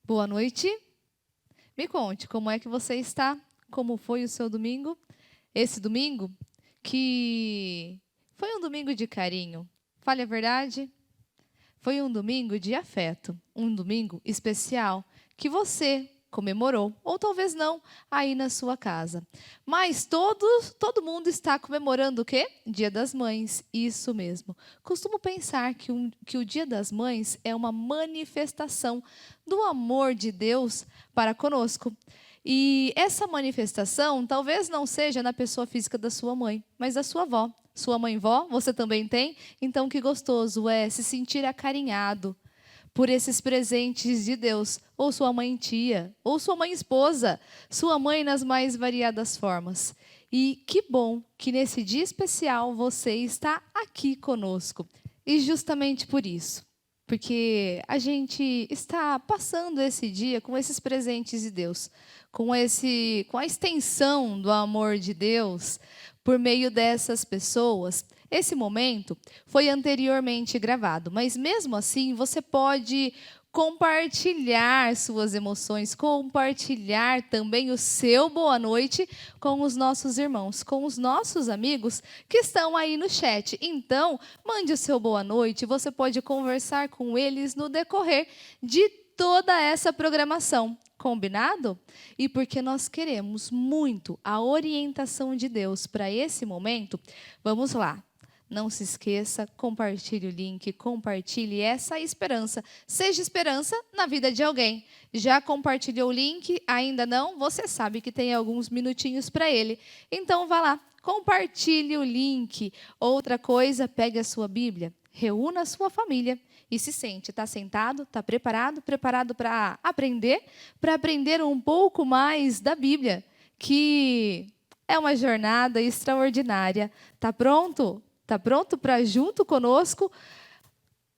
Boa noite. Me conte, como é que você está? Como foi o seu domingo? Esse domingo, que foi um domingo de carinho. Fale a verdade. Foi um domingo de afeto. Um domingo especial que você comemorou, ou talvez não, aí na sua casa. Mas todo mundo está comemorando o quê? Dia das Mães, isso mesmo. Costumo pensar que o Dia das Mães é uma manifestação do amor de Deus para conosco. E essa manifestação talvez não seja na pessoa física da sua mãe, mas da sua avó. Sua mãe-vó, você também tem? Então, que gostoso é se sentir acarinhado por esses presentes de Deus, ou sua mãe tia, ou sua mãe esposa, sua mãe nas mais variadas formas. E que bom que nesse dia especial você está aqui conosco. E justamente por isso, porque a gente está passando esse dia com esses presentes de Deus, com a extensão do amor de Deus por meio dessas pessoas. Esse momento foi anteriormente gravado, mas mesmo assim você pode compartilhar suas emoções, compartilhar também o seu boa noite com os nossos irmãos, com os nossos amigos que estão aí no chat. Então, mande o seu boa noite, você pode conversar com eles no decorrer de toda essa programação. Combinado? E porque nós queremos muito a orientação de Deus para esse momento, vamos lá. Não se esqueça, compartilhe o link, compartilhe essa esperança. Seja esperança na vida de alguém. Já compartilhou o link? Ainda não? Você sabe que tem alguns minutinhos para ele. Então vá lá, compartilhe o link. Outra coisa, pegue a sua Bíblia, reúna a sua família e se sente. Está sentado? Está preparado? Preparado para aprender? Para aprender um pouco mais da Bíblia, que é uma jornada extraordinária. Está pronto? Está pronto para, junto conosco,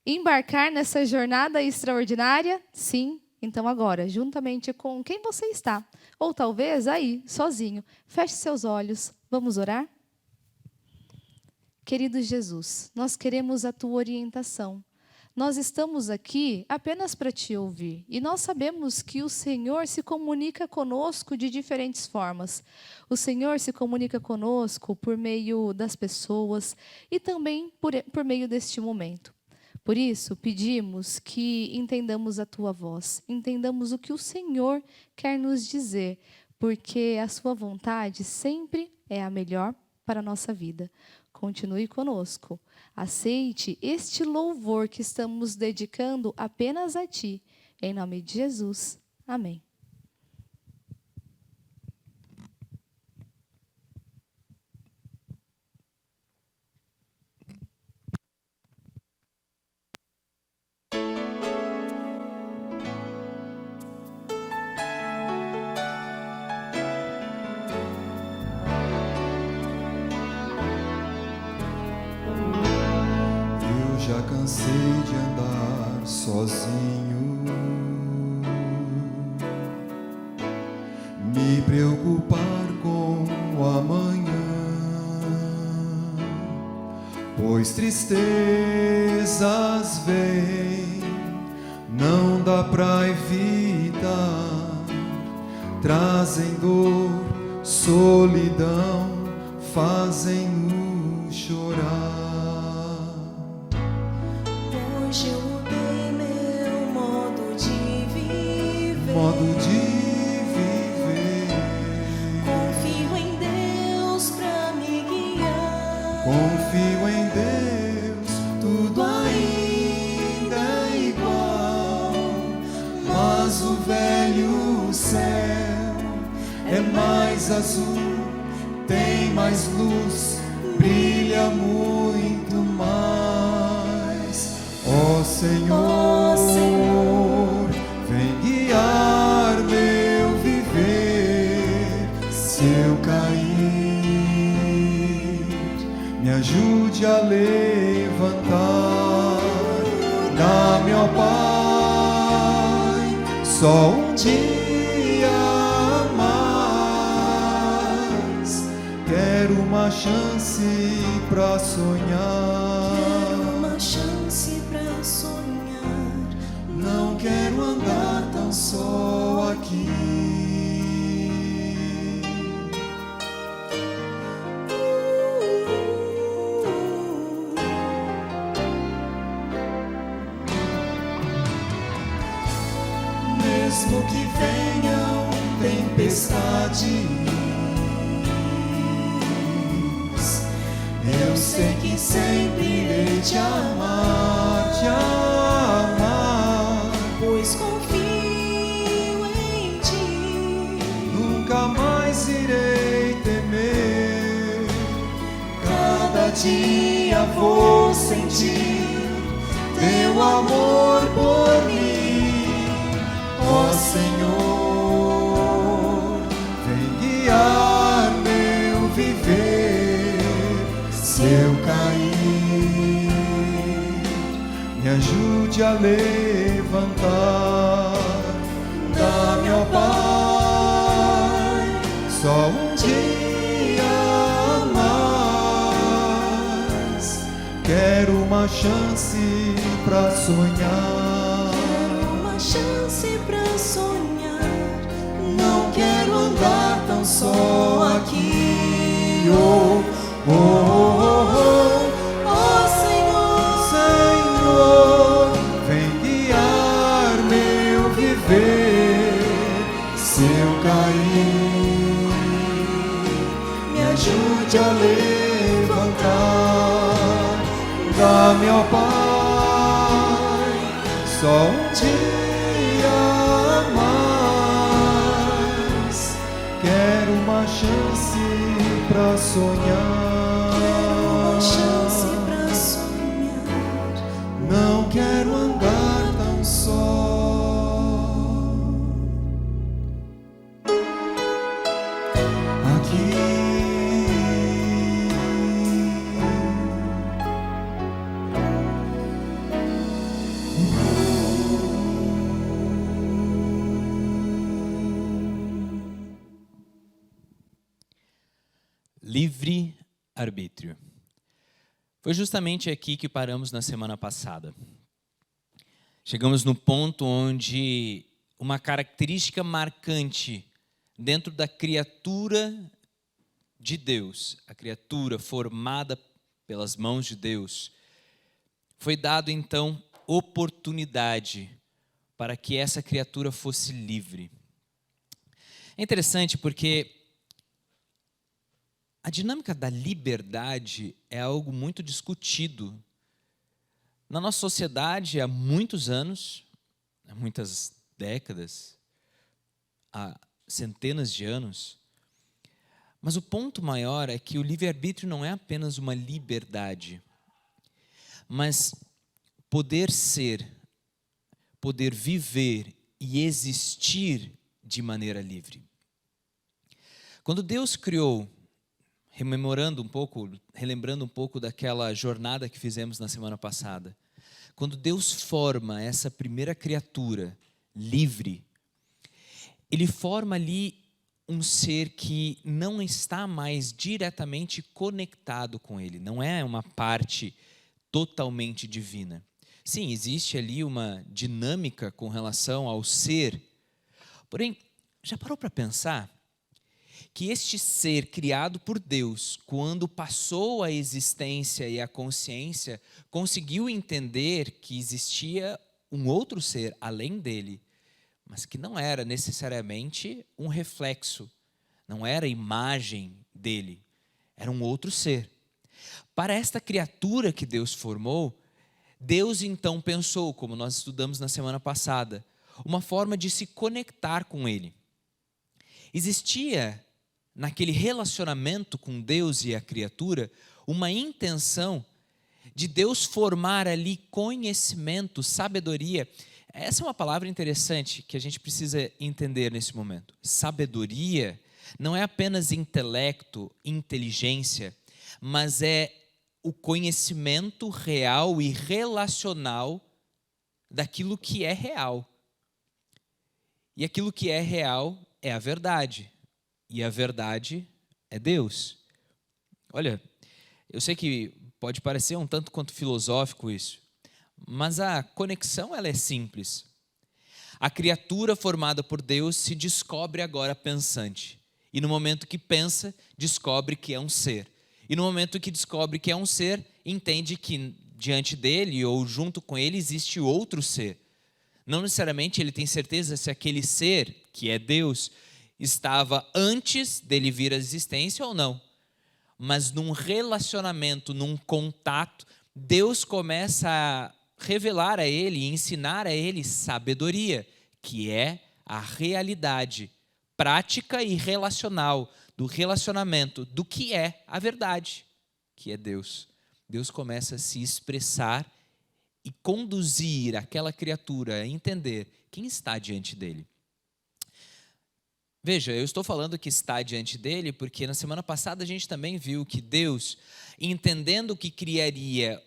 embarcar nessa jornada extraordinária? Sim. Então agora, juntamente com quem você está, ou talvez aí, sozinho, feche seus olhos. Vamos orar? Querido Jesus, nós queremos a tua orientação. Nós estamos aqui apenas para te ouvir. E nós sabemos que o Senhor se comunica conosco de diferentes formas. O Senhor se comunica conosco por meio das pessoas e também por meio deste momento. Por isso, pedimos que entendamos a tua voz, entendamos o que o Senhor quer nos dizer, porque a sua vontade sempre é a melhor para a nossa vida. Continue conosco. Aceite este louvor que estamos dedicando apenas a Ti. Em nome de Jesus. Amém. Já cansei de andar sozinho, me preocupar com o amanhã, pois tristezas vêm, não dá pra evitar, trazem dor, solidão, fazem-nos chorar. Hoje eu mudei meu modo de viver. Confio em Deus pra me guiar. Confio em Deus, tudo ainda é igual. Mas o velho céu é mais azul, tem mais luz, brilha muito mais. Ó Senhor, vem guiar meu viver. Se eu cair, me ajude a levantar. Dá-me, ó Pai, só um dia a mais. Quero uma chance pra sonhar. Quero uma chance pra sonhar. Não quero andar tão só. mesmo que venham tempestades, eu sei que sempre irei te amar, pois confio em ti. Nunca mais irei temer. Cada dia vou sentir teu amor por mim, Ó Senhor, vem guiar meu viver. Se eu cair, me ajude a levantar. Dá-me, ó Pai, só um dia a mais. Quero uma chance pra sonhar. quero uma chance pra sonhar. Não quero andar tão só aqui. Oh, oh, oh, oh, oh, Senhor, Senhor, vem guiar meu viver. Se eu cair, me ajude a levantar. Dá-me, ó Pai, só um dia a mais. Quero uma chance pra sonhar. uma chance pra sonhar. Não quero andar tão só. Livre-arbítrio. Foi justamente aqui que paramos na semana passada. Chegamos no ponto onde uma característica marcante dentro da criatura de Deus, a criatura formada pelas mãos de Deus, foi dado então oportunidade para que essa criatura fosse livre. É interessante porque a dinâmica da liberdade é algo muito discutido na nossa sociedade há muitos anos, há muitas décadas, há centenas de anos. Mas o ponto maior é que o livre-arbítrio não é apenas uma liberdade, mas poder ser, poder viver e existir de maneira livre. Quando Deus criou, relembrando um pouco daquela jornada que fizemos na semana passada. Quando Deus forma essa primeira criatura livre, Ele forma ali um ser que não está mais diretamente conectado com Ele, não é uma parte totalmente divina. Sim, existe ali uma dinâmica com relação ao ser, porém, já parou para pensar que este ser criado por Deus, quando passou a existência e a consciência, conseguiu entender que existia um outro ser além dele, mas que não era necessariamente um reflexo, não era a imagem dele, era um outro ser. Para esta criatura que Deus formou, Deus então pensou, como nós estudamos na semana passada, uma forma de se conectar com ele. Existia naquele relacionamento com Deus e a criatura, uma intenção de Deus formar ali conhecimento, sabedoria. Essa é uma palavra interessante que a gente precisa entender nesse momento. Sabedoria não é apenas intelecto, inteligência, mas é o conhecimento real e relacional daquilo que é real. E aquilo que é real é a verdade. E a verdade é Deus. Olha, eu sei que pode parecer um tanto quanto filosófico isso, mas a conexão ela é simples. A criatura formada por Deus se descobre agora pensante. E no momento que pensa, descobre que é um ser. E no momento que descobre que é um ser, entende que diante dele ou junto com ele existe outro ser. Não necessariamente ele tem certeza se aquele ser, que é Deus, estava antes dele vir à existência ou não. Mas num relacionamento, num contato, Deus começa a revelar a ele, ensinar a ele sabedoria, que é a realidade prática e relacional do relacionamento, do que é a verdade, que é Deus. Deus começa a se expressar e conduzir aquela criatura a entender quem está diante dele. Veja, eu estou falando que está diante dele porque na semana passada a gente também viu que Deus, entendendo que criaria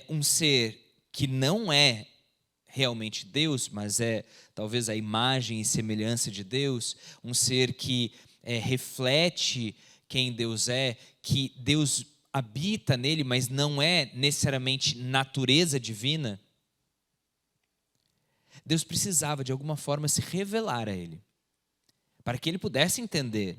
um ser que não é realmente Deus, mas é talvez a imagem e semelhança de Deus, um ser que reflete quem Deus é, que Deus habita nele, mas não é necessariamente natureza divina. Deus precisava de alguma forma se revelar a ele, para que ele pudesse entender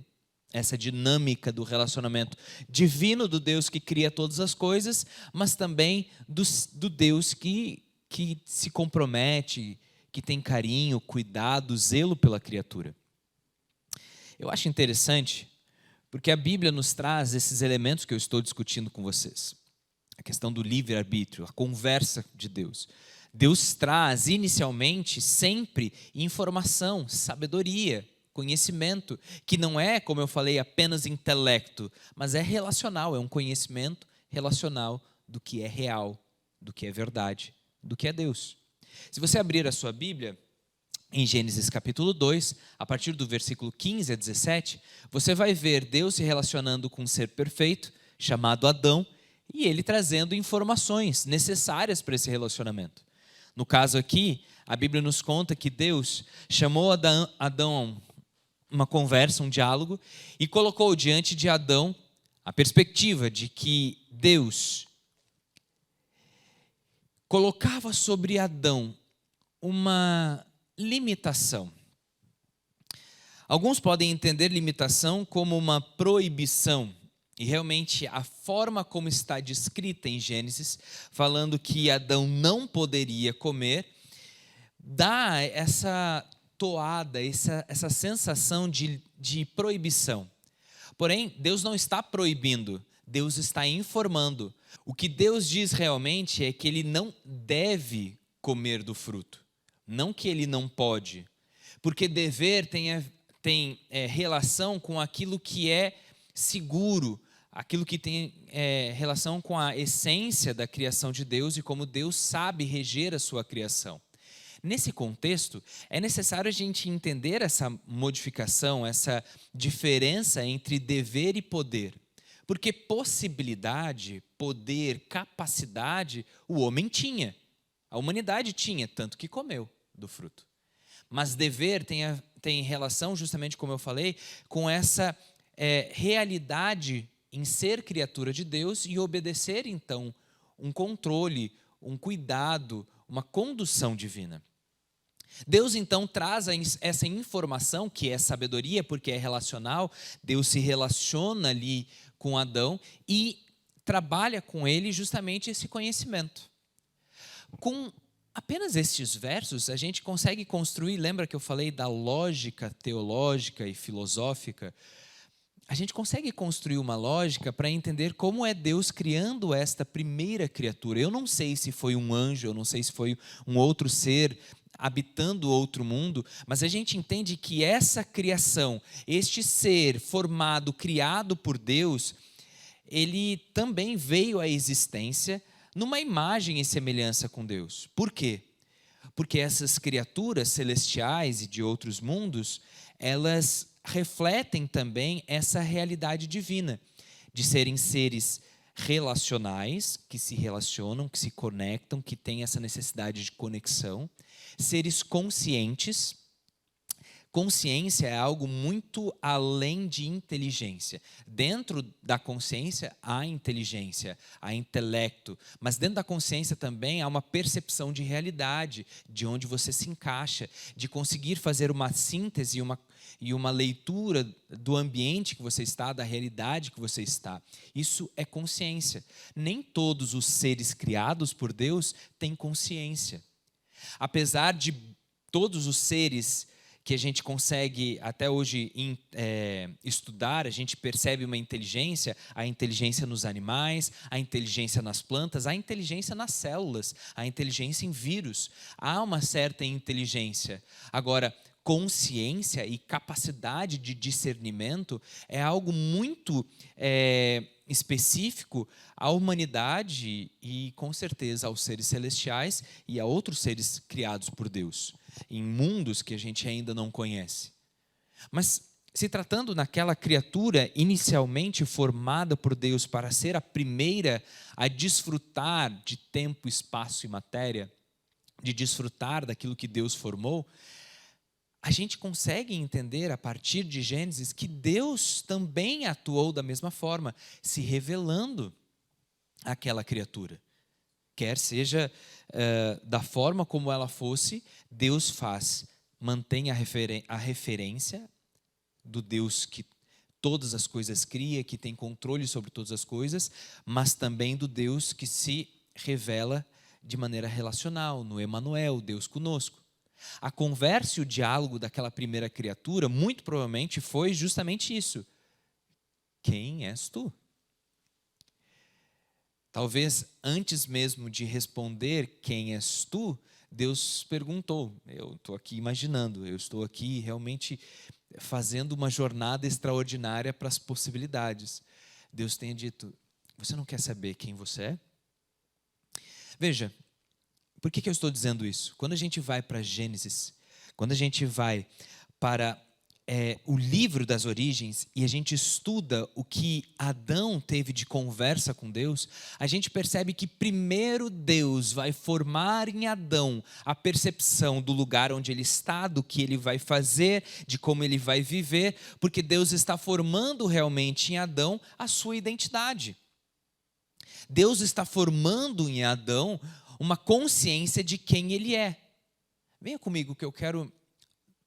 essa dinâmica do relacionamento divino do Deus que cria todas as coisas, mas também do Deus que se compromete, que tem carinho, cuidado, zelo pela criatura. Eu acho interessante, porque a Bíblia nos traz esses elementos que eu estou discutindo com vocês. A questão do livre-arbítrio, a conversa de Deus. Deus traz inicialmente sempre informação, sabedoria, conhecimento, que não é, como eu falei, apenas intelecto, mas é relacional, é um conhecimento relacional do que é real, do que é verdade, do que é Deus. Se você abrir a sua Bíblia, em Gênesis capítulo 2, a partir do versículo 15 a 17, você vai ver Deus se relacionando com um ser perfeito, chamado Adão, e ele trazendo informações necessárias para esse relacionamento. No caso aqui, a Bíblia nos conta que Deus chamou Adão a uma conversa, um diálogo, e colocou diante de Adão a perspectiva de que Deus colocava sobre Adão uma limitação. Alguns podem entender limitação como uma proibição, e realmente a forma como está descrita em Gênesis, falando que Adão não poderia comer, dá essa toada, essa sensação de proibição. Porém, Deus não está proibindo, Deus está informando. O que Deus diz realmente é que ele não deve comer do fruto, não que ele não pode, porque dever tem relação com aquilo que é seguro, aquilo que tem relação com a essência da criação de Deus e como Deus sabe reger a sua criação. Nesse contexto, é necessário a gente entender essa modificação, essa diferença entre dever e poder. Porque possibilidade, poder, capacidade, o homem tinha. A humanidade tinha, tanto que comeu do fruto. Mas dever tem relação, justamente como eu falei, com essa realidade em ser criatura de Deus e obedecer, então, um controle, um cuidado, uma condução divina. Deus, então, traz essa informação, que é sabedoria, porque é relacional. Deus se relaciona ali com Adão e trabalha com ele justamente esse conhecimento. Com apenas estes versos, a gente consegue construir, lembra que eu falei da lógica teológica e filosófica? A gente consegue construir uma lógica para entender como é Deus criando esta primeira criatura. Eu não sei se foi um anjo, eu não sei se foi um outro ser habitando outro mundo, mas a gente entende que essa criação, este ser formado, criado por Deus, ele também veio à existência numa imagem e semelhança com Deus. Por quê? Porque essas criaturas celestiais e de outros mundos, elas refletem também essa realidade divina, de serem seres relacionais, que se relacionam, que se conectam, que têm essa necessidade de conexão, seres conscientes. Consciência é algo muito além de inteligência. Dentro da consciência há inteligência, há intelecto, mas dentro da consciência também há uma percepção de realidade, de onde você se encaixa, de conseguir fazer uma síntese e uma leitura do ambiente que você está, da realidade que você está. Isso é consciência. Nem todos os seres criados por Deus têm consciência. Apesar de todos os seres que a gente consegue até hoje estudar, a gente percebe uma inteligência, a inteligência nos animais, a inteligência nas plantas, a inteligência nas células, a inteligência em vírus. Há uma certa inteligência. Agora, consciência e capacidade de discernimento é algo muito específico à humanidade e, com certeza, aos seres celestiais e a outros seres criados por Deus, em mundos que a gente ainda não conhece. Mas, se tratando naquela criatura inicialmente formada por Deus para ser a primeira a desfrutar de tempo, espaço e matéria, de desfrutar daquilo que Deus formou, a gente consegue entender a partir de Gênesis que Deus também atuou da mesma forma, se revelando àquela criatura. Quer seja da forma como ela fosse, Deus faz, mantém a referência do Deus que todas as coisas cria, que tem controle sobre todas as coisas, mas também do Deus que se revela de maneira relacional, no Emanuel, Deus conosco. A conversa e o diálogo daquela primeira criatura, muito provavelmente, foi justamente isso. Quem és tu? Talvez antes mesmo de responder quem és tu, Deus perguntou. Eu estou aqui imaginando, eu estou aqui realmente fazendo uma jornada extraordinária para as possibilidades. Deus tenha dito, você não quer saber quem você é? Veja, por que eu estou dizendo isso? Quando a gente vai para Gênesis, quando a gente vai para o livro das origens e a gente estuda o que Adão teve de conversa com Deus, a gente percebe que primeiro Deus vai formar em Adão a percepção do lugar onde ele está, do que ele vai fazer, de como ele vai viver, porque Deus está formando realmente em Adão a sua identidade. Deus está formando em Adão uma consciência de quem ele é. Venha comigo que eu quero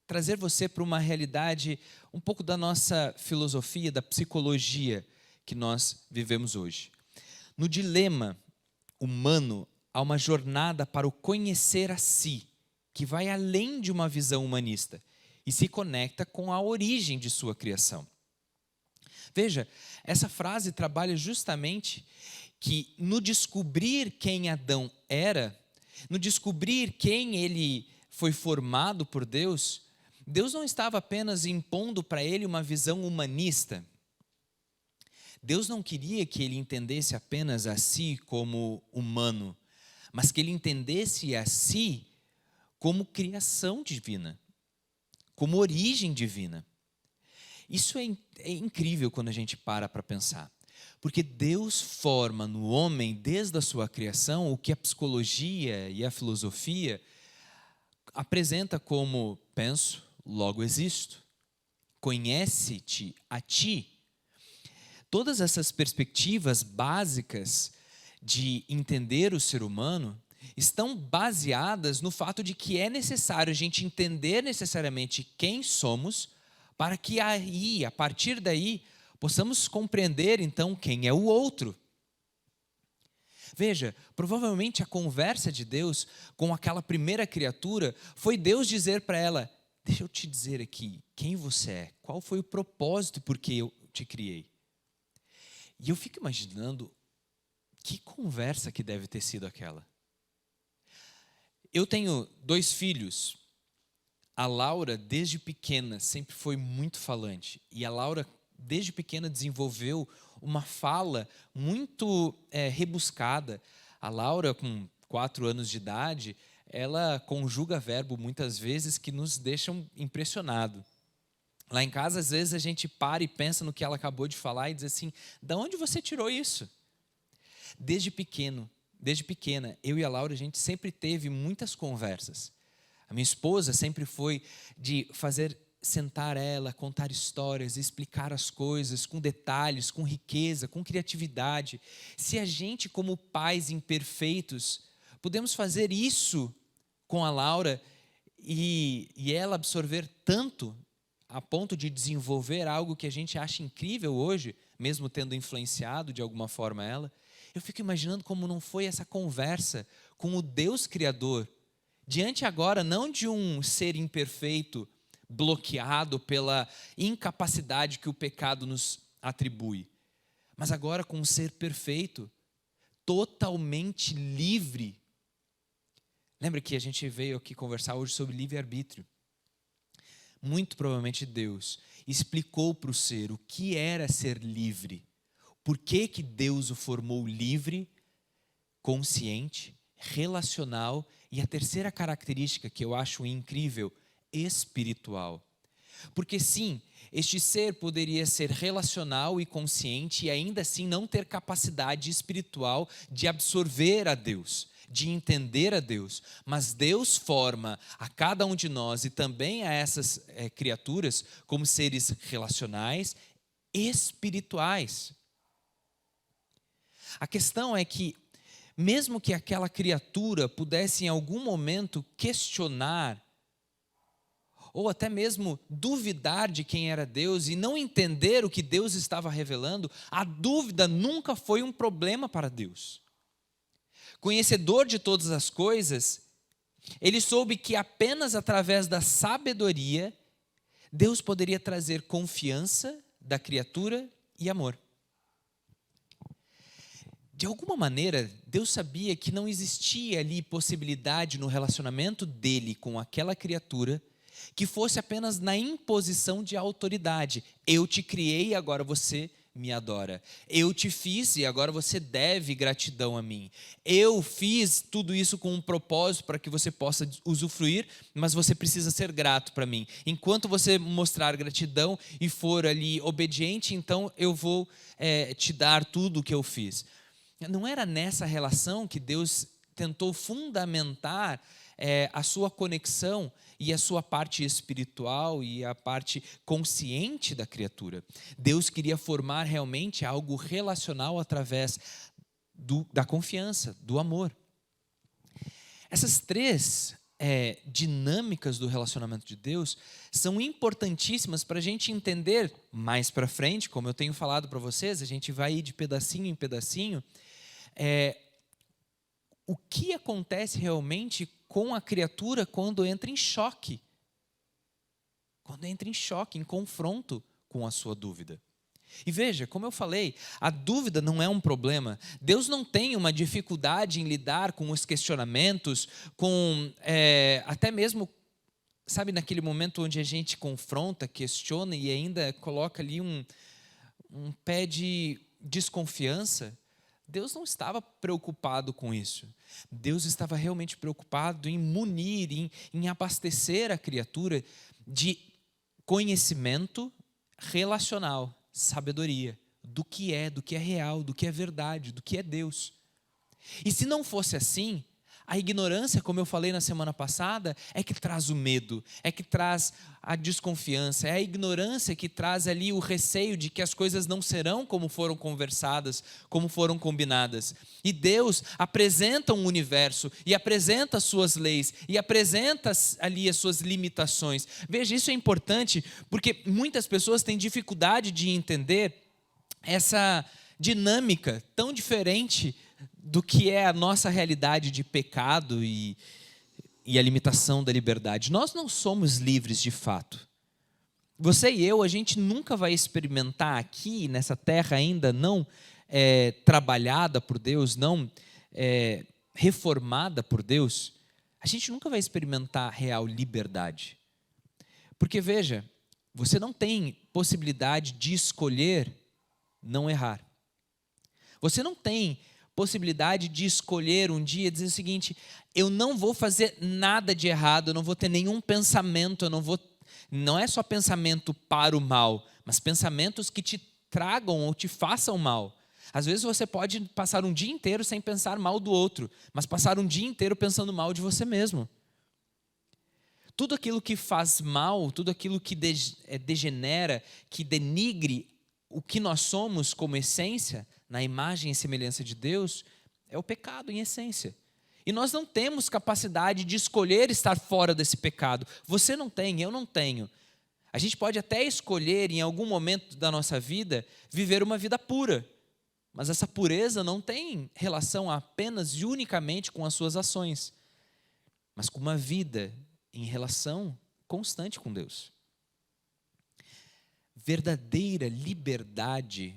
trazer você para uma realidade um pouco da nossa filosofia, da psicologia que nós vivemos hoje. No dilema humano, há uma jornada para o conhecer a si, que vai além de uma visão humanista e se conecta com a origem de sua criação. Veja, essa frase trabalha justamente que no descobrir quem Adão era, no descobrir quem ele foi formado por Deus, Deus não estava apenas impondo para ele uma visão humanista. Deus não queria que ele entendesse apenas a si como humano, mas que ele entendesse a si como criação divina, como origem divina. Isso é incrível quando a gente para pensar. Porque Deus forma no homem, desde a sua criação, o que a psicologia e a filosofia apresenta como penso, logo existo. Conhece-te a ti. Todas essas perspectivas básicas de entender o ser humano estão baseadas no fato de que é necessário a gente entender necessariamente quem somos, para que aí, a partir daí, possamos compreender, então, quem é o outro. Veja, provavelmente a conversa de Deus com aquela primeira criatura foi Deus dizer para ela, deixa eu te dizer aqui, quem você é, qual foi o propósito por que eu te criei. E eu fico imaginando que conversa que deve ter sido aquela. Eu tenho 2 filhos. A Laura, desde pequena, sempre foi muito falante. E a Laura, desde pequena, desenvolveu uma fala muito rebuscada. A Laura, com 4 anos de idade, ela conjuga verbo muitas vezes que nos deixam impressionados. Lá em casa, às vezes, a gente para e pensa no que ela acabou de falar e diz assim, da onde você tirou isso? Desde pequena, eu e a Laura, a gente sempre teve muitas conversas. A minha esposa sempre foi de fazer sentar ela, contar histórias, explicar as coisas com detalhes, com riqueza, com criatividade. Se a gente, como pais imperfeitos, podemos fazer isso com a Laura e ela absorver tanto a ponto de desenvolver algo que a gente acha incrível hoje, mesmo tendo influenciado de alguma forma ela, eu fico imaginando como não foi essa conversa com o Deus Criador Diante agora não de um ser imperfeito, bloqueado pela incapacidade que o pecado nos atribui, mas agora com um ser perfeito, totalmente livre. Lembra que a gente veio aqui conversar hoje sobre livre-arbítrio? Muito provavelmente Deus explicou para o ser o que era ser livre. Por que Deus o formou livre, consciente, relacional e a terceira característica que eu acho incrível, espiritual. Porque sim, este ser poderia ser relacional e consciente e ainda assim não ter capacidade espiritual de absorver a Deus, de entender a Deus. Mas Deus forma a cada um de nós e também a essas criaturas como seres relacionais, espirituais. A questão é que, mesmo que aquela criatura pudesse em algum momento questionar, ou até mesmo duvidar de quem era Deus e não entender o que Deus estava revelando, a dúvida nunca foi um problema para Deus. Conhecedor de todas as coisas, ele soube que apenas através da sabedoria, Deus poderia trazer confiança da criatura e amor. De alguma maneira, Deus sabia que não existia ali possibilidade no relacionamento dele com aquela criatura que fosse apenas na imposição de autoridade. Eu te criei e agora você me adora. Eu te fiz e agora você deve gratidão a mim. Eu fiz tudo isso com um propósito para que você possa usufruir, mas você precisa ser grato para mim. Enquanto você mostrar gratidão e for ali obediente, então eu vou te dar tudo o que eu fiz. Não era nessa relação que Deus tentou fundamentar a sua conexão e a sua parte espiritual e a parte consciente da criatura. Deus queria formar realmente algo relacional através da confiança, do amor. Essas três dinâmicas do relacionamento de Deus são importantíssimas para a gente entender mais para frente, como eu tenho falado para vocês, a gente vai ir de pedacinho em pedacinho, o que acontece realmente com a criatura quando entra em choque. Quando entra em choque, em confronto com a sua dúvida. E veja, como eu falei, a dúvida não é um problema. Deus não tem uma dificuldade em lidar com os questionamentos, com até mesmo, sabe, naquele momento onde a gente confronta, questiona e ainda coloca ali um pé de desconfiança. Deus não estava preocupado com isso. Deus estava realmente preocupado em munir, em abastecer a criatura de conhecimento relacional, sabedoria, do que é real, do que é verdade, do que é Deus. E se não fosse assim, a ignorância, como eu falei na semana passada, é que traz o medo, é que traz a desconfiança, é a ignorância que traz ali o receio de que as coisas não serão como foram conversadas, como foram combinadas. E Deus apresenta um universo, e apresenta as suas leis, e apresenta ali as suas limitações. Veja, isso é importante, porque muitas pessoas têm dificuldade de entender essa dinâmica tão diferente do que é a nossa realidade de pecado e a limitação da liberdade. Nós não somos livres de fato. Você e eu, a gente nunca vai experimentar aqui, nessa terra ainda não trabalhada por Deus, não reformada por Deus, a gente nunca vai experimentar real liberdade. Porque veja, você não tem possibilidade de escolher não errar. Você não tem possibilidade de escolher um dia, dizer o seguinte: eu não vou fazer nada de errado, eu não vou ter nenhum pensamento, não é só pensamento para o mal, mas pensamentos que te tragam ou te façam mal. Às vezes você pode passar um dia inteiro sem pensar mal do outro, mas passar um dia inteiro pensando mal de você mesmo. Tudo aquilo que faz mal, tudo aquilo que degenera, que denigre o que nós somos como essência, na imagem e semelhança de Deus, é o pecado em essência. E nós não temos capacidade de escolher estar fora desse pecado. Você não tem, eu não tenho. A gente pode até escolher em algum momento da nossa vida viver uma vida pura, mas essa pureza não tem relação apenas e unicamente com as suas ações. mas com uma vida em relação constante com Deus. Verdadeira liberdade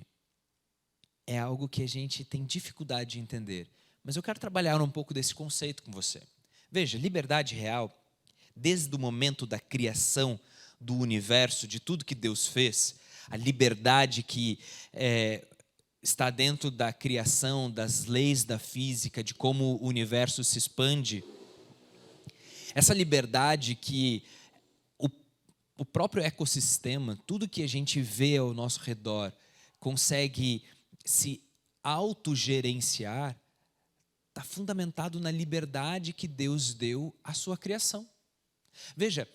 é algo que a gente tem dificuldade de entender. Mas eu quero trabalhar um pouco desse conceito com você. Veja, liberdade real, desde o momento da criação do universo, de tudo que Deus fez, a liberdade que está dentro da criação, das leis da física, de como o universo se expande. Essa liberdade que o próprio ecossistema, tudo que a gente vê ao nosso redor, consegue se autogerenciar, está fundamentado na liberdade que Deus deu à sua criação. Veja,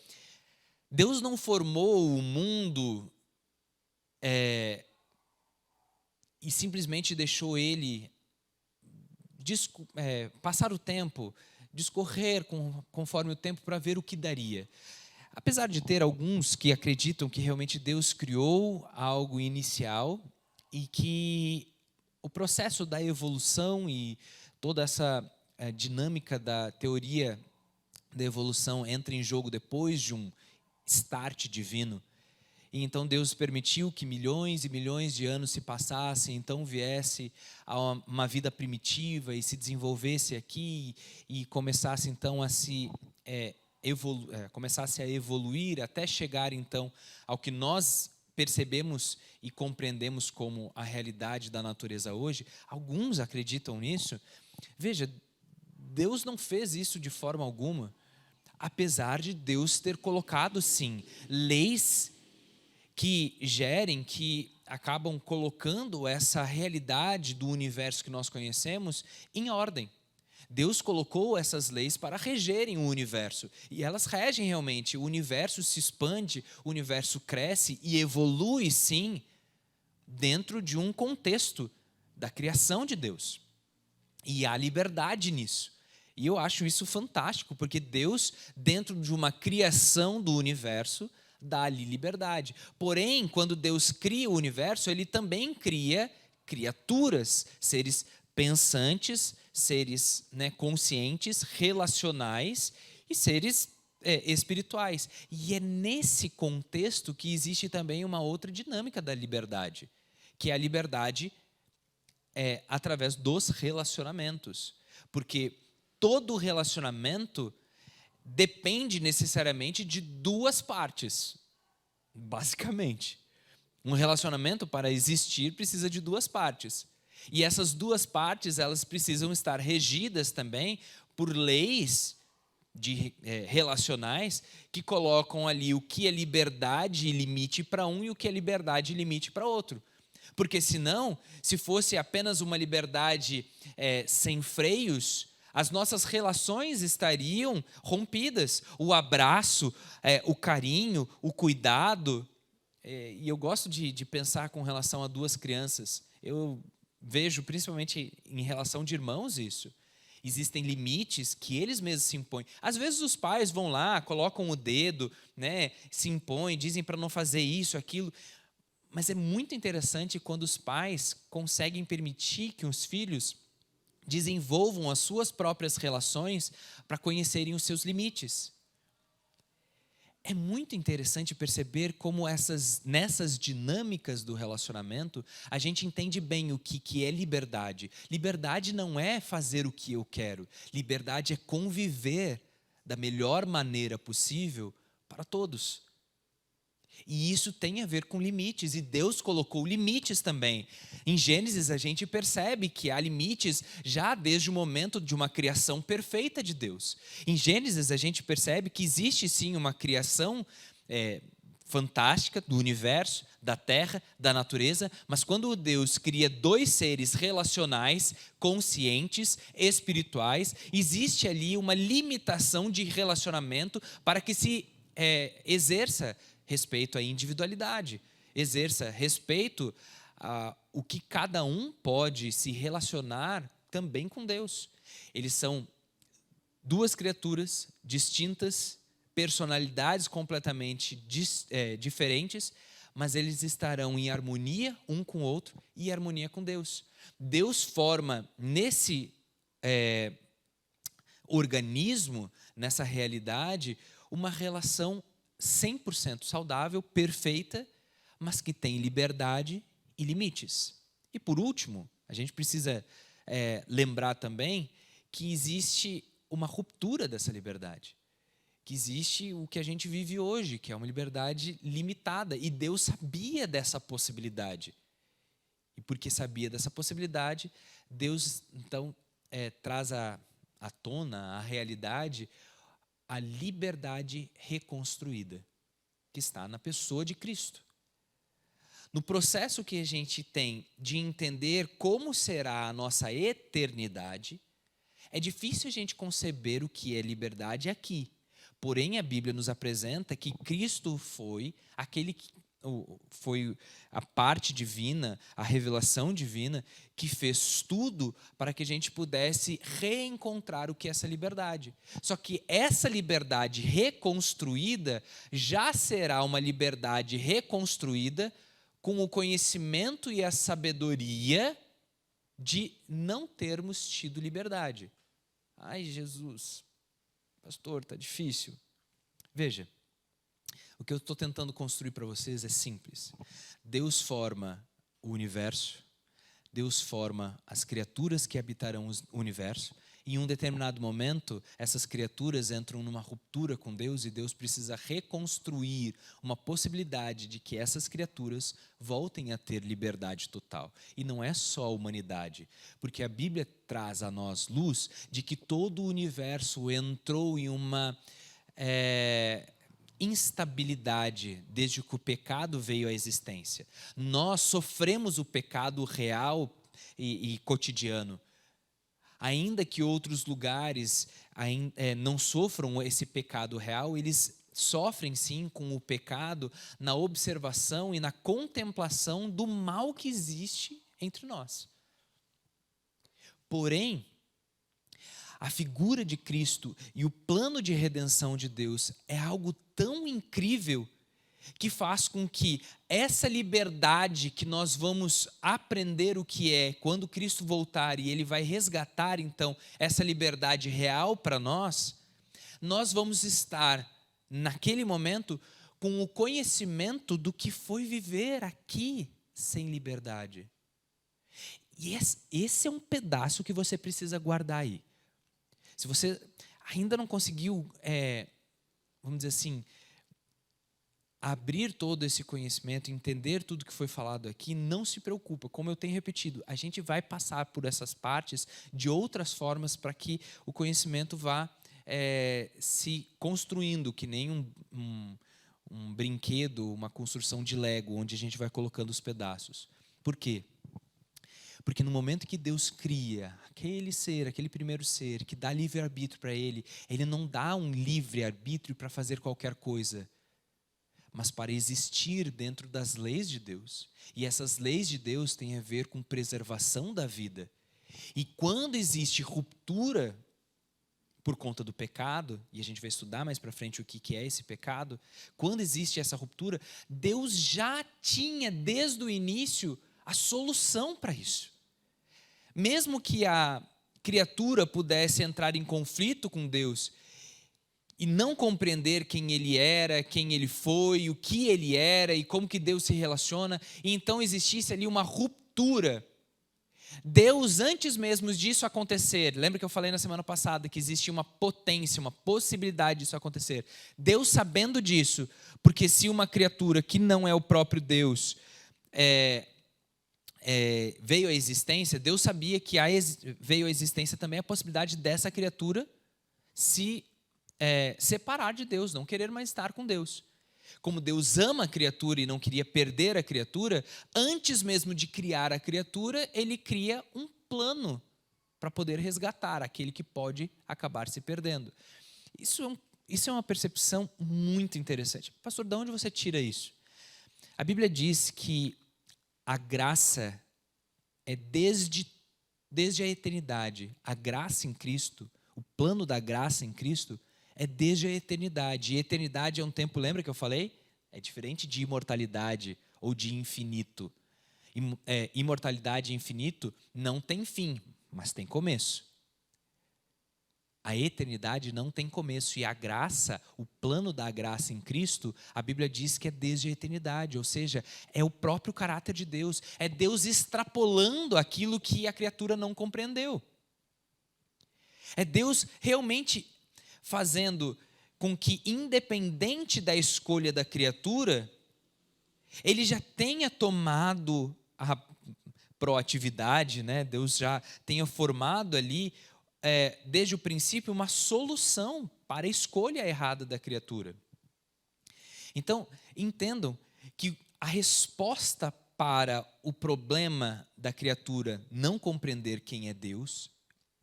Deus não formou o mundo e simplesmente deixou ele passar o tempo, discorrer conforme o tempo para ver o que daria. Apesar de ter alguns que acreditam que realmente Deus criou algo inicial e que o processo da evolução e toda essa dinâmica da teoria da evolução entra em jogo depois de um start divino. E então Deus permitiu que milhões e milhões de anos se passassem, então viesse a uma vida primitiva e se desenvolvesse aqui e começasse então a começasse a evoluir até chegar então ao que nós percebemos e compreendemos como a realidade da natureza hoje. Alguns acreditam nisso. Veja, Deus não fez isso de forma alguma, apesar de Deus ter colocado sim leis que gerem, que acabam colocando essa realidade do universo que nós conhecemos em ordem. Deus colocou essas leis para regerem o universo, e elas regem realmente. O universo se expande, o universo cresce e evolui, sim, dentro de um contexto da criação de Deus. E há liberdade nisso. E eu acho isso fantástico, porque Deus, dentro de uma criação do universo, dá-lhe liberdade. Porém, quando Deus cria o universo, Ele também cria criaturas, seres pensantes, seres conscientes, relacionais e seres espirituais. E é nesse contexto que existe também uma outra dinâmica da liberdade, que é a liberdade através dos relacionamentos. Porque todo relacionamento depende necessariamente de duas partes, basicamente. Um relacionamento, para existir, precisa de duas partes. E essas duas partes, elas precisam estar regidas também por leis relacionais que colocam ali o que é liberdade e limite para um e o que é liberdade e limite para outro. Porque senão, se fosse apenas uma liberdade sem freios, as nossas relações estariam rompidas. O abraço, o carinho, o cuidado. E eu gosto de pensar com relação a duas crianças. Eu vejo, principalmente em relação de irmãos, isso. Existem limites que eles mesmos se impõem. Às vezes os pais vão lá, colocam o dedo, se impõem, dizem para não fazer isso, aquilo. Mas é muito interessante quando os pais conseguem permitir que os filhos desenvolvam as suas próprias relações para conhecerem os seus limites. É muito interessante perceber como nessas dinâmicas do relacionamento, a gente entende bem o que é liberdade. Liberdade não é fazer o que eu quero. Liberdade é conviver da melhor maneira possível para todos. E isso tem a ver com limites, e Deus colocou limites também. Em Gênesis a gente percebe que há limites já desde o momento de uma criação perfeita de Deus. Em Gênesis a gente percebe que existe sim uma criação fantástica do universo, da terra, da natureza, mas quando Deus cria dois seres relacionais, conscientes, espirituais, existe ali uma limitação de relacionamento para que se exerça respeito à individualidade, exerça respeito a o que cada um pode se relacionar também com Deus. Eles são duas criaturas distintas, personalidades completamente diferentes, mas eles estarão em harmonia um com o outro e em harmonia com Deus. Deus forma nesse organismo, nessa realidade, uma relação 100% saudável, perfeita, mas que tem liberdade e limites. E por último, a gente precisa lembrar também que existe uma ruptura dessa liberdade. Que existe o que a gente vive hoje, que é uma liberdade limitada. E Deus sabia dessa possibilidade. E porque sabia dessa possibilidade, Deus, então, traz à tona, à realidade, a liberdade reconstruída, que está na pessoa de Cristo. No processo que a gente tem de entender como será a nossa eternidade, é difícil a gente conceber o que é liberdade aqui. Porém, a Bíblia nos apresenta que Cristo foi aquele que foi a parte divina, a revelação divina, que fez tudo para que a gente pudesse reencontrar o que é essa liberdade. Só que essa liberdade reconstruída já será uma liberdade reconstruída com o conhecimento e a sabedoria de não termos tido liberdade. Ai, Jesus, pastor, está difícil. Veja, o que eu estou tentando construir para vocês é simples. Deus forma o universo, Deus forma as criaturas que habitarão o universo, e em um determinado momento, essas criaturas entram numa ruptura com Deus e Deus precisa reconstruir uma possibilidade de que essas criaturas voltem a ter liberdade total. E não é só a humanidade, porque a Bíblia traz a nós luz de que todo o universo entrou em uma instabilidade desde que o pecado veio à existência. Nós sofremos o pecado real e cotidiano. Ainda que outros lugares não sofram esse pecado real, eles sofrem sim com o pecado na observação e na contemplação do mal que existe entre nós. Porém, a figura de Cristo e o plano de redenção de Deus é algo tão incrível que faz com que essa liberdade que nós vamos aprender o que é quando Cristo voltar e Ele vai resgatar então essa liberdade real para nós vamos estar naquele momento com o conhecimento do que foi viver aqui sem liberdade. E esse é um pedaço que você precisa guardar aí. Se você ainda não conseguiu, vamos dizer assim, abrir todo esse conhecimento, entender tudo que foi falado aqui, não se preocupa. Como eu tenho repetido, a gente vai passar por essas partes de outras formas para que o conhecimento vá se construindo, que nem um brinquedo, uma construção de Lego, onde a gente vai colocando os pedaços. Por quê? Porque no momento que Deus cria aquele ser, aquele primeiro ser, que dá livre-arbítrio para ele não dá um livre-arbítrio para fazer qualquer coisa, mas para existir dentro das leis de Deus. E essas leis de Deus têm a ver com preservação da vida. E quando existe ruptura por conta do pecado, e a gente vai estudar mais para frente o que é esse pecado, quando existe essa ruptura, Deus já tinha desde o início a solução para isso. Mesmo que a criatura pudesse entrar em conflito com Deus e não compreender quem ele era, quem ele foi, o que ele era e como que Deus se relaciona, e então existisse ali uma ruptura. Deus, antes mesmo disso acontecer, lembra que eu falei na semana passada que existia uma potência, uma possibilidade disso acontecer. Deus sabendo disso, porque se uma criatura que não é o próprio Deus veio à existência, Deus sabia que veio à existência também a possibilidade dessa criatura se separar de Deus, não querer mais estar com Deus. Como Deus ama a criatura e não queria perder a criatura, antes mesmo de criar a criatura, Ele cria um plano para poder resgatar aquele que pode acabar se perdendo. Isso é uma percepção muito interessante. Pastor, de onde você tira isso? A Bíblia diz que a graça é desde a eternidade. A graça em Cristo, o plano da graça em Cristo, é desde a eternidade. E eternidade é um tempo, lembra que eu falei? É diferente de imortalidade ou de infinito. Imortalidade e infinito não tem fim, mas tem começo. A eternidade não tem começo, e a graça, o plano da graça em Cristo, a Bíblia diz que é desde a eternidade, ou seja, é o próprio caráter de Deus, é Deus extrapolando aquilo que a criatura não compreendeu. É Deus realmente fazendo com que, independente da escolha da criatura, Ele já tenha tomado a proatividade, né? Deus já tenha formado ali, desde o princípio, uma solução para a escolha errada da criatura. Então, entendam que a resposta para o problema da criatura não compreender quem é Deus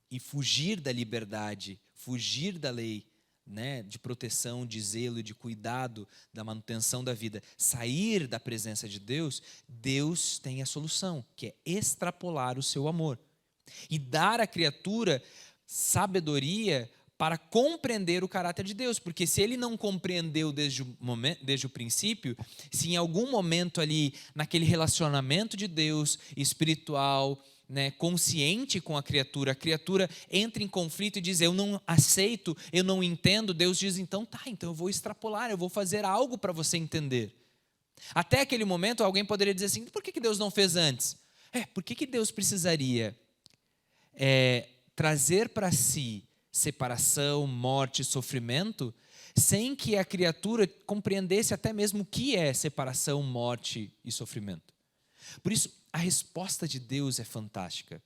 e fugir da liberdade, fugir da lei, né, de proteção, de zelo, de cuidado, da manutenção da vida, sair da presença de Deus, Deus tem a solução, que é extrapolar o seu amor e dar à criatura sabedoria para compreender o caráter de Deus, porque se ele não compreendeu desde o princípio, se em algum momento ali, naquele relacionamento de Deus espiritual, né, consciente com a criatura entra em conflito e diz, eu não aceito, eu não entendo, Deus diz, então eu vou extrapolar, eu vou fazer algo para você entender. Até aquele momento alguém poderia dizer assim, por que Deus não fez antes? Por que Deus precisaria trazer para si separação, morte, sofrimento, sem que a criatura compreendesse até mesmo o que é separação, morte e sofrimento? Por isso, a resposta de Deus é fantástica.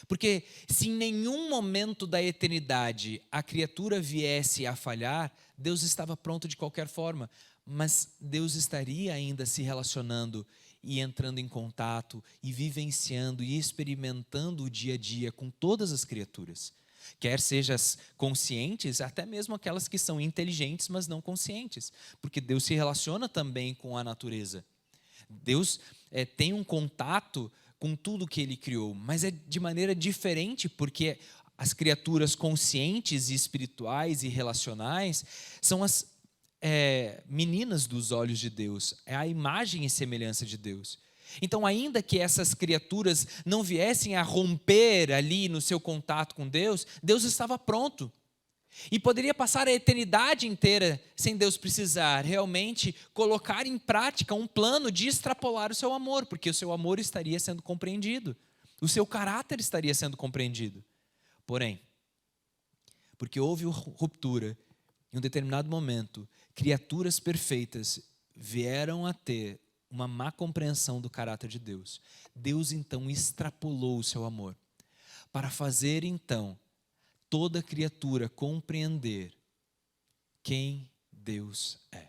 Porque se em nenhum momento da eternidade a criatura viesse a falhar, Deus estava pronto de qualquer forma, mas Deus estaria ainda se relacionando e entrando em contato e vivenciando e experimentando o dia a dia com todas as criaturas. Quer sejam conscientes, até mesmo aquelas que são inteligentes, mas não conscientes. Porque Deus se relaciona também com a natureza. Deus tem um contato com tudo que Ele criou, mas é de maneira diferente, porque as criaturas conscientes e espirituais e relacionais são as meninas dos olhos de Deus, é a imagem e semelhança de Deus. Então, ainda que essas criaturas não viessem a romper ali no seu contato com Deus, Deus estava pronto. E poderia passar a eternidade inteira sem Deus precisar realmente colocar em prática um plano de extrapolar o seu amor, porque o seu amor estaria sendo compreendido, o seu caráter estaria sendo compreendido. Porém, porque houve ruptura, em um determinado momento, criaturas perfeitas vieram a ter uma má compreensão do caráter de Deus. Deus então extrapolou o seu amor para fazer então toda criatura compreender quem Deus é.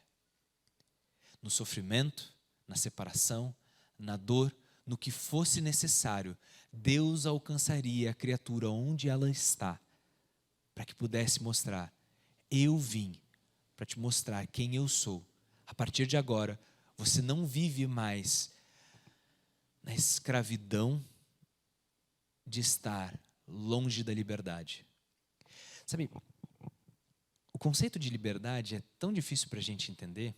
No sofrimento, na separação, na dor, no que fosse necessário, Deus alcançaria a criatura onde ela está, para que pudesse mostrar, eu vim para te mostrar quem eu sou. A partir de agora, você não vive mais na escravidão de estar longe da liberdade. Sabe, o conceito de liberdade é tão difícil para a gente entender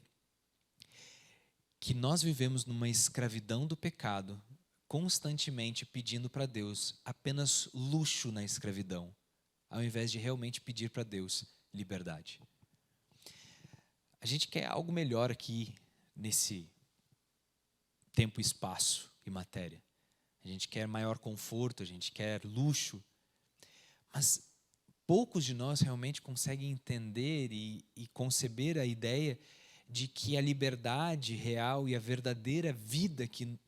que nós vivemos numa escravidão do pecado, constantemente pedindo para Deus apenas luxo na escravidão, ao invés de realmente pedir para Deus liberdade. A gente quer algo melhor aqui nesse tempo, espaço e matéria. A gente quer maior conforto, a gente quer luxo, mas poucos de nós realmente conseguem entender e conceber a ideia de que a liberdade real e a verdadeira vida que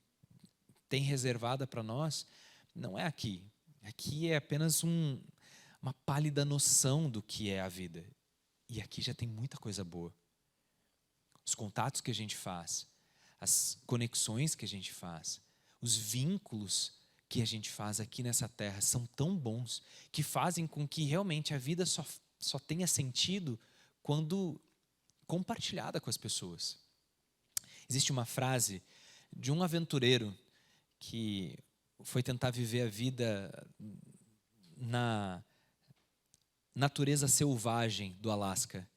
tem reservada para nós não é aqui. Aqui é apenas uma pálida noção do que é a vida. E aqui já tem muita coisa boa. Os contatos que a gente faz, as conexões que a gente faz, os vínculos que a gente faz aqui nessa terra são tão bons que fazem com que realmente a vida só tenha sentido quando compartilhada com as pessoas. Existe uma frase de um aventureiro que foi tentar viver a vida na natureza selvagem do Alasca.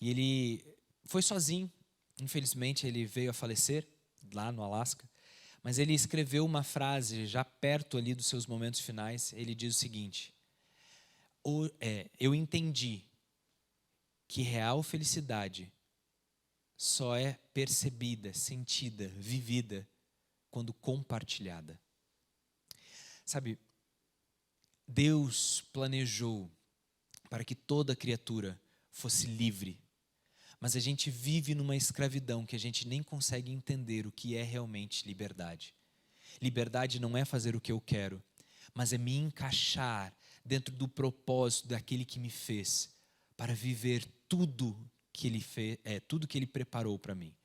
E ele foi sozinho, infelizmente ele veio a falecer lá no Alasca. Mas ele escreveu uma frase já perto ali dos seus momentos finais. Ele diz o seguinte: eu entendi que real felicidade só é percebida, sentida, vivida quando compartilhada. Sabe, Deus planejou para que toda criatura fosse livre, mas a gente vive numa escravidão que a gente nem consegue entender o que é realmente liberdade. Liberdade não é fazer o que eu quero, mas é me encaixar dentro do propósito daquele que me fez, para viver tudo que ele fez, tudo que ele preparou para mim.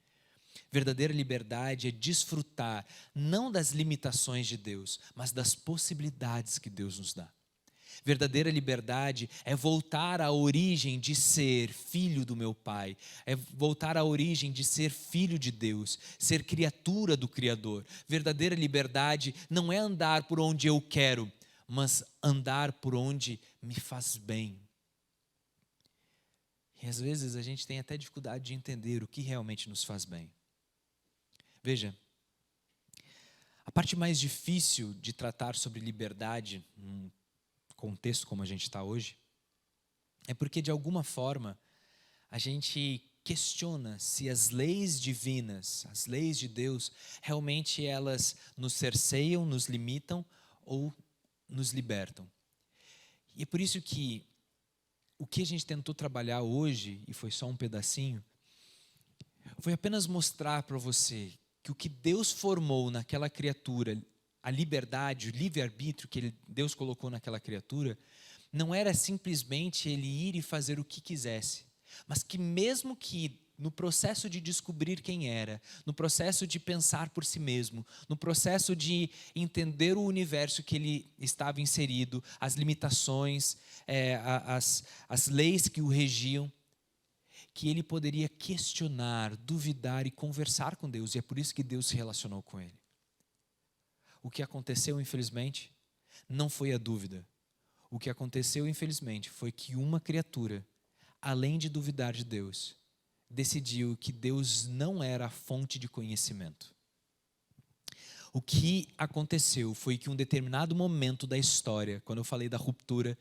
Verdadeira liberdade é desfrutar não das limitações de Deus, mas das possibilidades que Deus nos dá. Verdadeira liberdade é voltar à origem de ser filho do meu Pai, é voltar à origem de ser filho de Deus, ser criatura do Criador. Verdadeira liberdade não é andar por onde eu quero, mas andar por onde me faz bem. E às vezes a gente tem até dificuldade de entender o que realmente nos faz bem. Veja, a parte mais difícil de tratar sobre liberdade, num contexto como a gente está hoje, é porque de alguma forma a gente questiona se as leis divinas, as leis de Deus, realmente elas nos cerceiam, nos limitam ou nos libertam. E é por isso que o que a gente tentou trabalhar hoje, e foi só um pedacinho, foi apenas mostrar para você que o que Deus formou naquela criatura, a liberdade, o livre-arbítrio que Deus colocou naquela criatura, não era simplesmente ele ir e fazer o que quisesse, mas que mesmo que no processo de descobrir quem era, no processo de pensar por si mesmo, no processo de entender o universo que ele estava inserido, as limitações, as leis que o regiam, que ele poderia questionar, duvidar e conversar com Deus, e é por isso que Deus se relacionou com ele. O que aconteceu, infelizmente, não foi a dúvida. O que aconteceu, infelizmente, foi que uma criatura, além de duvidar de Deus, decidiu que Deus não era a fonte de conhecimento. O que aconteceu foi que em um determinado momento da história, quando eu falei da ruptura,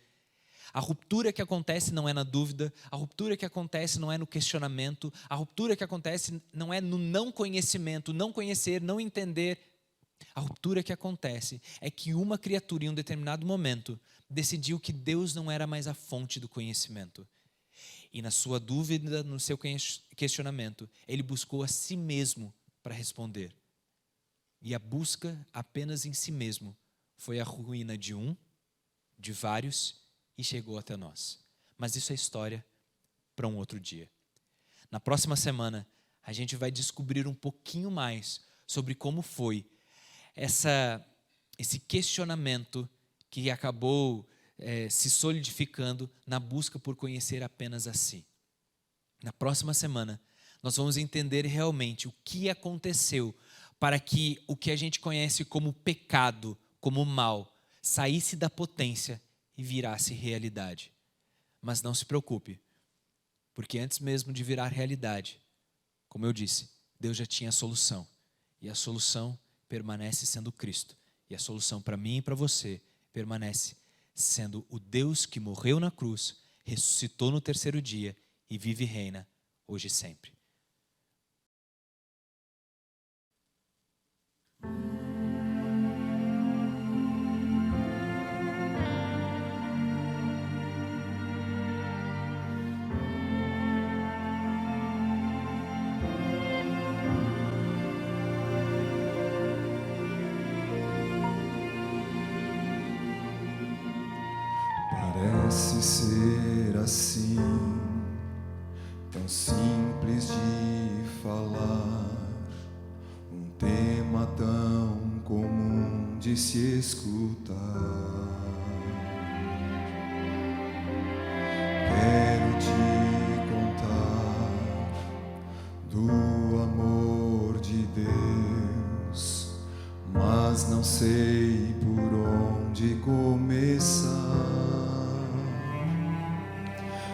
a ruptura que acontece não é na dúvida, a ruptura que acontece não é no questionamento, a ruptura que acontece não é no não conhecimento, não conhecer, não entender. A ruptura que acontece é que uma criatura em um determinado momento decidiu que Deus não era mais a fonte do conhecimento. E na sua dúvida, no seu questionamento, ele buscou a si mesmo para responder. E a busca apenas em si mesmo foi a ruína de um, de vários, e chegou até nós. Mas isso é história para um outro dia. Na próxima semana, a gente vai descobrir um pouquinho mais sobre como foi esse questionamento que acabou se solidificando na busca por conhecer apenas a si. Na próxima semana, nós vamos entender realmente o que aconteceu para que o que a gente conhece como pecado, como mal, saísse da potência e virasse realidade. Mas não se preocupe, porque antes mesmo de virar realidade, como eu disse, Deus já tinha a solução. E a solução permanece sendo Cristo. E a solução para mim e para você permanece sendo o Deus que morreu na cruz, ressuscitou no terceiro dia e vive e reina hoje e sempre. Parece ser assim, tão simples de falar, um tema tão comum de se escutar. Quero te contar do amor de Deus, mas não sei por onde começar.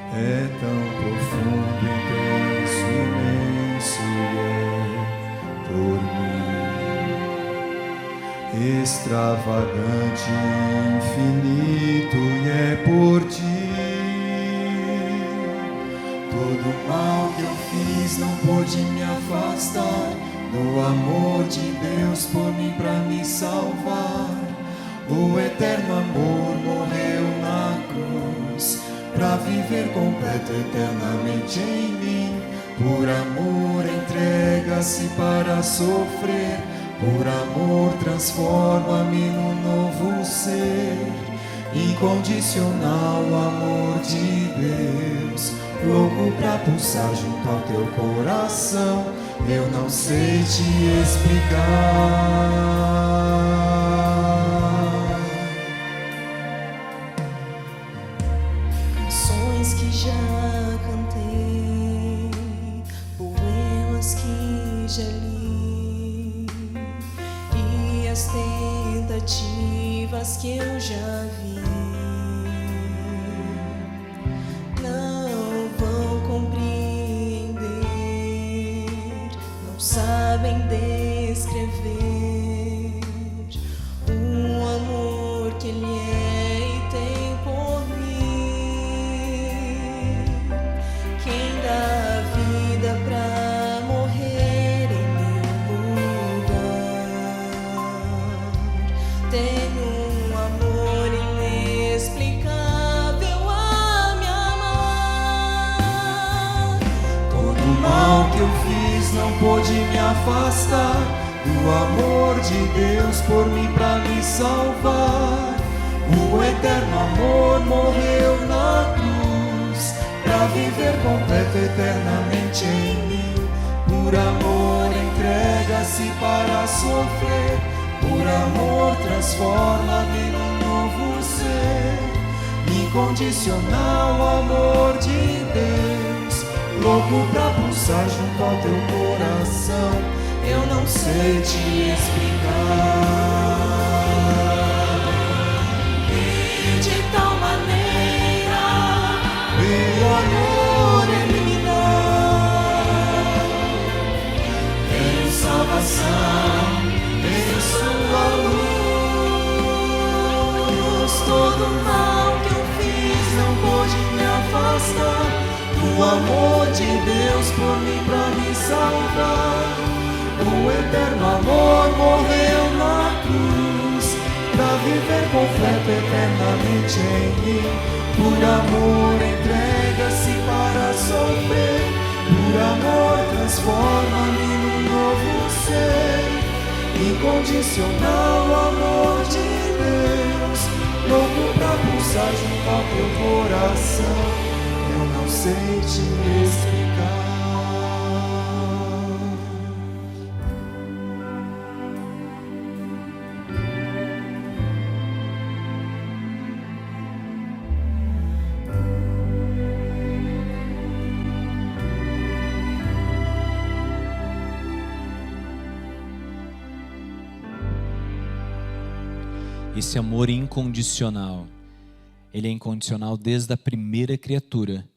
É tão profundo, intenso, imenso e é por mim, extravagante, infinito e é por ti. Todo mal que eu fiz não pôde me afastar do amor de Deus por mim pra me salvar. O eterno amor morreu na cruz pra viver completo eternamente em mim. Por amor entrega-se para sofrer, por amor transforma-me num novo ser. Incondicional amor de Deus, louco pra pulsar junto ao teu coração, eu não sei te explicar. Canções que já cantei, poemas que já li, e as tentativas que eu já vi não vão compreender, não sabem descrever o amor que Ele é e tem por mim. Quem dá a vida pra morrer em meu lugar tem um amor inexplicável a me amar. Todo mal que eu fiz não pôde me afastar do amor de Deus por mim pra me salvar. O eterno amor morreu na cruz pra viver completo eternamente em mim. Por amor entrega-se para sofrer, por amor transforma-me num novo ser. Incondicional amor de Deus, louco pra pulsar junto ao teu coração, eu não sei te explicar. E de tal maneira Meu amor Ele me dá, tem salvação em sua luz. todo mal que eu fiz Não pôde me afastar do amor de Deus por mim pra me salvar. O eterno amor morreu na cruz pra viver completo eternamente em mim. Por amor entrega-se para sofrer, por amor transforma-me num novo ser. Incondicional amor de Deus, louco pra pulsar junto ao teu coração, eu não sei te explicar. Esse amor incondicional, ele é incondicional desde a primeira criatura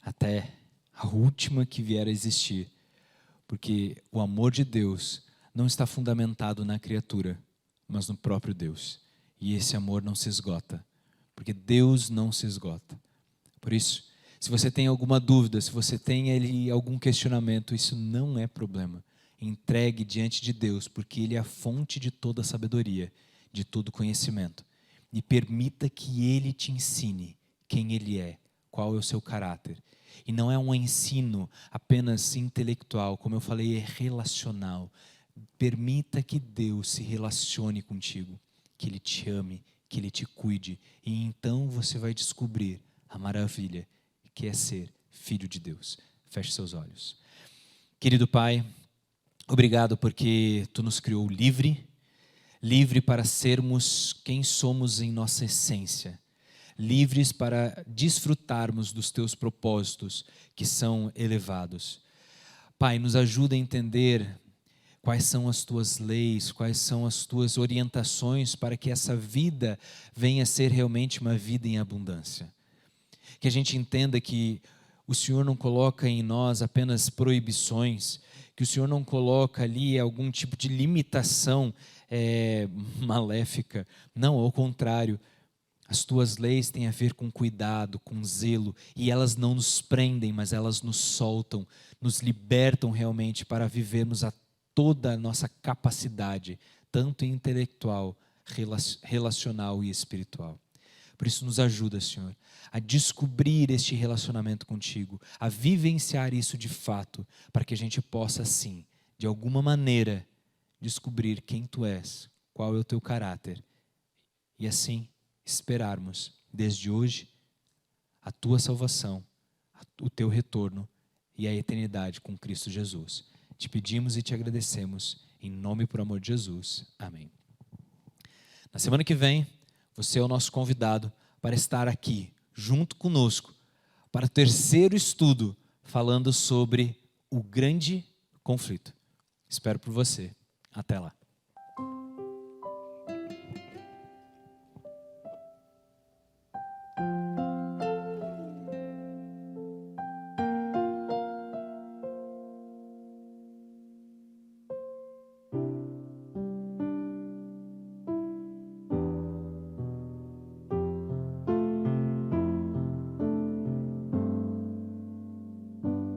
até a última que vier a existir. Porque o amor de Deus não está fundamentado na criatura, mas no próprio Deus. E esse amor não se esgota, porque Deus não se esgota. Por isso, se você tem alguma dúvida, se você tem ali algum questionamento, isso não é problema. Entregue diante de Deus, porque Ele é a fonte de toda sabedoria, de todo conhecimento. E permita que Ele te ensine quem Ele é, qual é o seu caráter. E não é um ensino apenas intelectual, como eu falei, é relacional. Permita que Deus se relacione contigo, que Ele te ame, que Ele te cuide. E então você vai descobrir a maravilha que é ser filho de Deus. Feche seus olhos. Querido Pai, obrigado porque Tu nos criou livre para sermos quem somos em nossa essência, livres para desfrutarmos dos Teus propósitos que são elevados. Pai, nos ajuda a entender quais são as Tuas leis, quais são as Tuas orientações para que essa vida venha a ser realmente uma vida em abundância. Que a gente entenda que o Senhor não coloca em nós apenas proibições, que o Senhor não coloca ali algum tipo de limitação maléfica. Não, ao contrário. As tuas leis têm a ver com cuidado, com zelo, e elas não nos prendem, mas elas nos soltam, nos libertam realmente para vivermos a toda a nossa capacidade, tanto intelectual, relacional e espiritual. Por isso nos ajuda, Senhor, a descobrir este relacionamento contigo, a vivenciar isso de fato, para que a gente possa, sim, de alguma maneira, descobrir quem Tu és, qual é o Teu caráter, e assim esperarmos, desde hoje, a Tua salvação, o Teu retorno e a eternidade com Cristo Jesus. Te pedimos e te agradecemos, em nome e por amor de Jesus. Amém. Na semana que vem, você é o nosso convidado para estar aqui, junto conosco, para o terceiro estudo, falando sobre o grande conflito. Espero por você. Até lá.